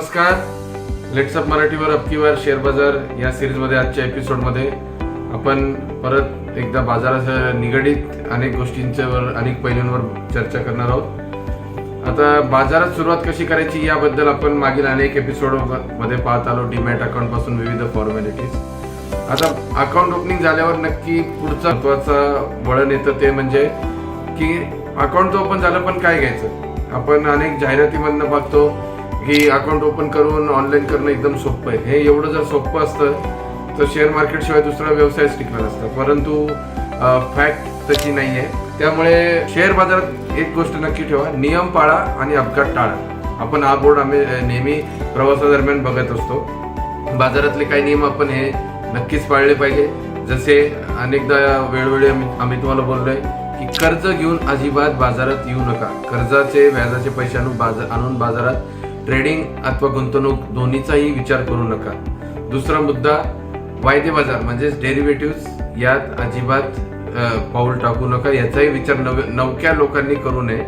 नमस्कार. लेट्सअप मराठीवर अबकीवार शेअर बाजार या सिरीजमध्ये आजच्या एपिसोडमध्ये आपण परत एकदा बाजाराच्या निगडीत अनेक गोष्टींच्यावर अनेक पैलूंवर चर्चा करणार आहोत. आता बाजारात सुरुवात कशी करायची याबद्दल आपण मागील अनेक एपिसोडमध्ये पाहत आलो. डीमॅट अकाउंट पासून विविध फॉर्मॅलिटीज. आता अकाउंट ओपनिंग झाल्यावर नक्की पुढचा महत्त्वाचा वळण येतं ते म्हणजे की अकाउंट ओपन झालं पण काय घ्यायचं. आपण अनेक जाहिरातीमधनं बघतो की अकाउंट ओपन करून ऑनलाईन करणं एकदम सोपं आहे. हे एवढं जर सोपं असतं तर शेअर मार्केट शिवाय दुसरा व्यवसायच टिकला नसता. परंतु फॅक्ट तशी नाही आहे. त्यामुळे शेअर बाजारात एक गोष्ट नक्की ठेवा, नियम पाळा आणि अपघात टाळा. आपण हा बोर्ड आम्ही नेहमी प्रवासादरम्यान बघत असतो. बाजारातले काही नियम आपण हे नक्कीच पाळले पाहिजे. जसे अनेकदा वेळोवेळी आम्ही तुम्हाला बोललोय की कर्ज घेऊन अजिबात बाजारात येऊ नका. कर्जाचे व्याजाचे पैसे आणून बाजारात ट्रेडिंग अथवा गुंतवणूक दोन्हीचाही विचार करू नका. दुसरा मुद्दा, वायदे बाजार म्हणजेच डेरिव्हेटिव्ह यात अजिबात पाऊल टाकू नका. याचाही विचार नवख्या लोकांनी करू नये.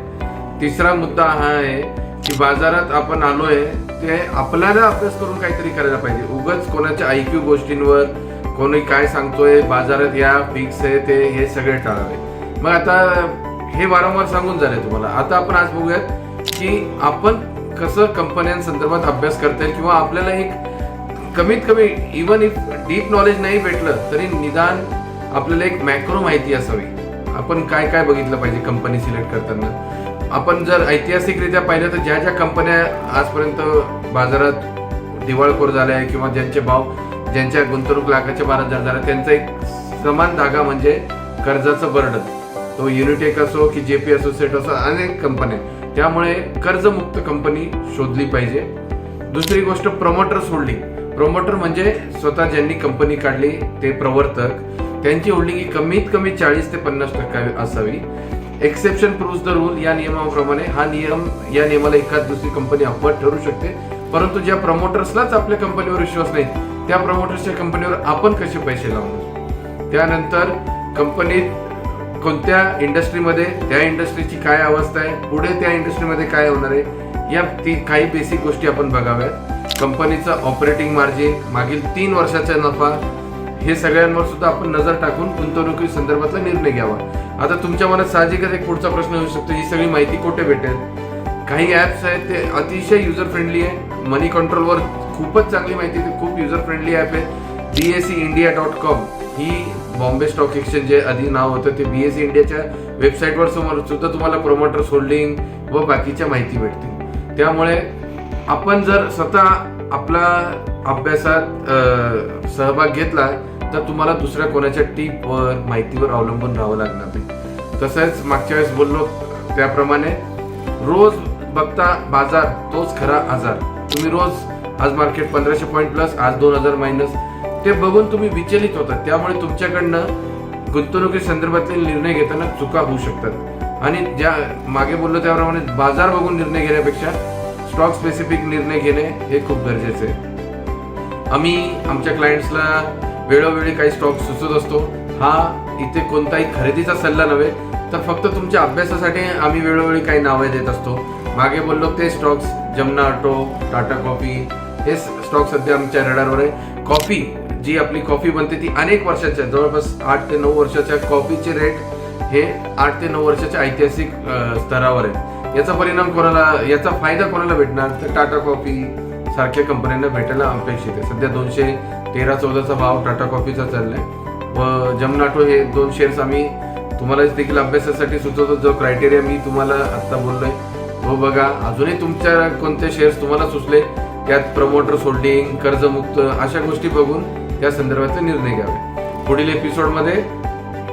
तिसरा मुद्दा हा आहे की बाजारात आपण आलोय ते आपल्याला अभ्यास करून काहीतरी करायला पाहिजे. उगाच कोणाच्या ऐक्यू गोष्टींवर कोणी काय सांगतोय बाजारात या फिक्स आहे ते हे सगळे टाळावे. मग आता हे वारंवार सांगून झाले तुम्हाला. आता आपण आज बघूयात की आपण कसं कंपन्यांसंदर्भात अभ्यास करता येईल किंवा आपल्याला एक कमीत कमी इवन इफ डीप नॉलेज नाही भेटलं तरी निदान आपल्याला एक मॅक्रो माहिती असावी. आपण काय काय बघितलं पाहिजे कंपनी सिलेक्ट करताना. आपण जर ऐतिहासिकरित्या पाहिलं तर ज्या ज्या कंपन्या आजपर्यंत बाजारात दिवाळखोर झाल्या आहे किंवा ज्यांच्या गुंतवणूक लाखाच्या 12,000 झाल्या त्यांचा एक समान धागा म्हणजे कर्जाचं बर्डन. तो युनिटेक असो की जेपी असोसिएट असो, अनेक कंपन्या. त्यामुळे कर्जमुक्त कंपनी शोधली पाहिजे. दुसरी गोष्ट, प्रमोटर्स होल्डिंग. प्रमोटर म्हणजे स्वतः ज्यांनी कंपनी काढली ते प्रवर्तक, त्यांची होल्डिंग ही कमीत कमी 40 ते 50% असावी. एक्सेप्शन प्रूव्स द रूल या नियमाप्रमाणे या नियमाला एखाद दुसरी कंपनी अपवाद ठरू शकते. परंतु ज्या प्रमोटर्सलाच आपल्या कंपनीवर विश्वास नाही त्या प्रमोटर्सच्या कंपनीवर आपण कसे पैसे लावणार. त्यानंतर कंपनीत कोणत्या इंडस्ट्रीमध्ये त्या इंडस्ट्रीची काय अवस्था आहे, पुढे त्या इंडस्ट्रीमध्ये काय होणार आहे, या काही बेसिक गोष्टी आपण बघाव्यात. कंपनीचं ऑपरेटिंग मार्जिन, मागील 3 वर्षाचा नफा, हे सगळ्यांवर सुद्धा आपण नजर टाकून गुंतवणुकी संदर्भातला निर्णय घ्यावा. आता तुमच्या मनात साहजिकच एक पुढचा प्रश्न येऊ शकतो, ही सगळी माहिती कुठे भेटेल. काही ऍप्स आहेत ते अतिशय युजर फ्रेंडली आहे. मनी कंट्रोलवर खूपच चांगली माहिती, खूप युजर फ्रेंडली ॲप आहे. BSEindia.com ही बॉम्बे स्टॉक एक्सचेंज जे आधी नाव होतं ते BSE इंडियाच्या वेबसाईटवर सुद्धा तुम्हाला प्रमोटर्स होल्डिंग व बाकीच्या माहिती भेटतील. त्यामुळे आपण जर स्वतः आपला अभ्यासात सहभाग घेतला तर तुम्हाला दुसऱ्या कोणाच्या टीपवर माहितीवर अवलंबून राहावं लागणार नाही. तसंच मागच्या वेळेस बोललो त्याप्रमाणे रोज बघता बाजार तोच खरा आजार. तुम्ही रोज आज मार्केट 1500 पॉईंट प्लस, आज 2000 मायनस, ते बघून तुम्ही विचलित होतात. त्यामुळे तुमच्याकडनं गुंतवणुकी संदर्भातले निर्णय घेताना चुका होऊ शकतात. आणि ज्या मागे बोललो त्याप्रमाणे बाजार बघून निर्णय घेण्यापेक्षा स्टॉक स्पेसिफिक निर्णय घेणे हे खूप गरजेचे आहे. आम्ही आमच्या क्लायंट्सला वेळोवेळी काही स्टॉक सुचवत असतो. हा इथे कोणताही खरेदीचा सल्ला नव्हे तर फक्त तुमच्या अभ्यासासाठी आम्ही वेळोवेळी काही नावे देत असतो. मागे बोललो ते स्टॉक्स जमना ऑटो, टाटा कॉफी हे स्टॉक सध्या आमच्या रडारवर आहे. कॉफी जी आपली कॉफी बनते ती अनेक वर्षाच्या, जवळपास 8 ते 9 वर्षाच्या कॉफीचे रेट हे 8 ते 9 वर्षाच्या ऐतिहासिक स्तरावर आहे. याचा फायदा कोणाला भेटणार तर टाटा कॉफी सारख्या कंपन्यांना भेटायला अपेक्षित आहे. सध्या 213-14चा भाव टाटा कॉफीचा चाललाय व जमना ऑटो हे 2 शेअर्स आम्ही तुम्हाला देखील अभ्यासासाठी सुचवतो. जो क्रायटेरिया मी तुम्हाला आता बोललोय तो बघा. अजूनही तुमच्या कोणते शेअर्स तुम्हाला सुचले त्यात प्रमोटर्स होल्डिंग, कर्जमुक्त अशा गोष्टी बघून त्या संदर्भातले निर्णय घ्यावे. पुढील एपिसोडमध्ये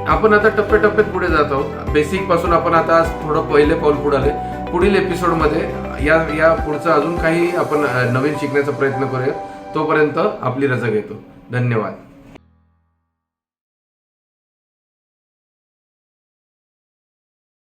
आपण आता टप्प्याटप्प्यात पुढे जात आहोत. बेसिक पासून आपण आता आज थोडं पहिले पाऊल पुढे आले. पुढील एपिसोडमध्ये या पुढचं अजून काही आपण नवीन शिकण्याचा प्रयत्न करूया. तोपर्यंत आपली रजा घेतो. धन्यवाद.